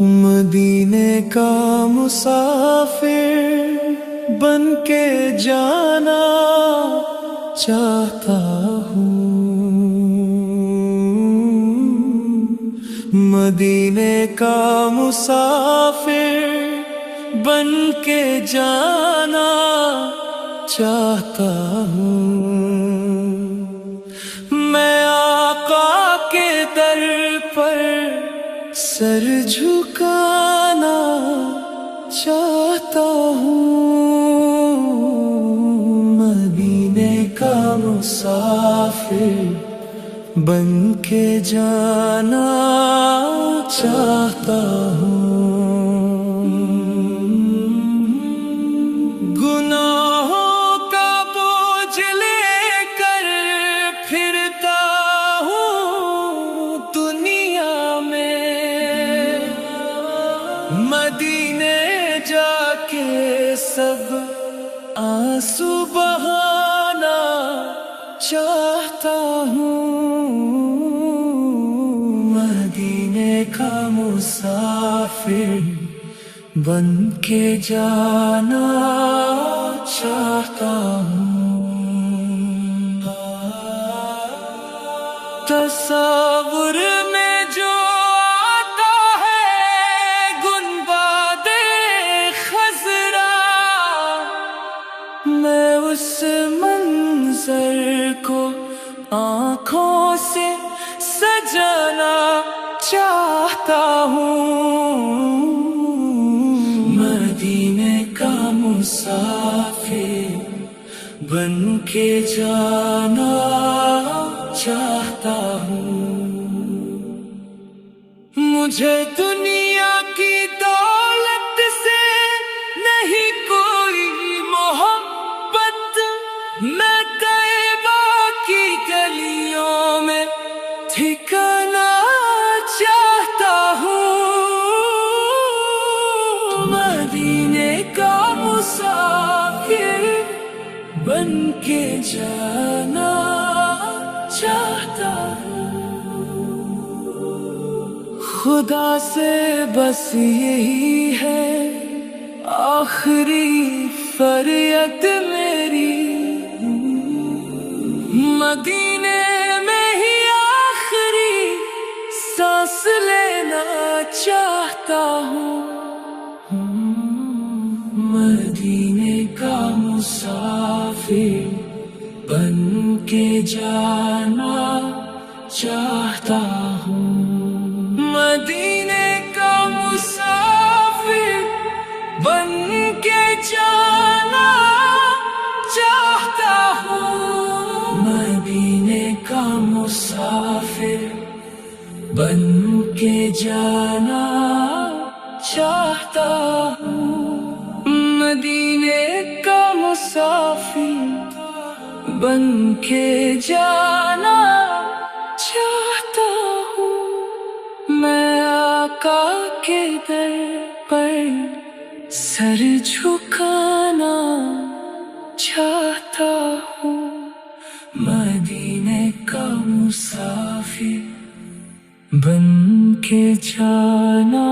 مدینے کا مسافر بن کے جانا چاہتا ہوں، مدینے کا مسافر بن کے جانا چاہتا ہوں، میں آقا کے در پر سر جھکانا چاہتا ہوں، مدینے کا مسافر بن کے جانا چاہتا ہوں، گناہوں کا بوجھ لے کر پھرتا ہوں دنیا میں، مدینے جا کے سب آنسو بہانا چاہتا ہوں، مدینے کا مسافر بن کے جانا چاہتا ہوں، تصور میں جو آتا ہے گنبد خضرا، میں اس منظر کو آنکھوں سے سجانا چاہتا ہوں، مدینے کا مسافر بن کے جانا چاہتا ہوں، مجھے دنیا کی دولت سے نہیں کوئی محبت، میں طیبہ کی گلیوں میں ٹھکانا چاہتا ہوں، مدینے کا مسافر بن کے جانا چاہتا ہوں، خدا سے بس یہی ہے آخری فریاد میری، مدینے میں ہی آخری سانس لینا چاہتا ہوں، مدینے کا مسافر بن کے جانا چاہتا ہوں، مدینے کا مسافر بن کے جانا چاہتا ہوں، مدینے کا مسافر بن کے جانا چاہتا ہوں، مدینے کا مسافر بن کے جانا چاہتا ہوں، میں آقا کے در پر سر جھکانا چاہتا ہوں، مدینے کا مسافر بن کے جانا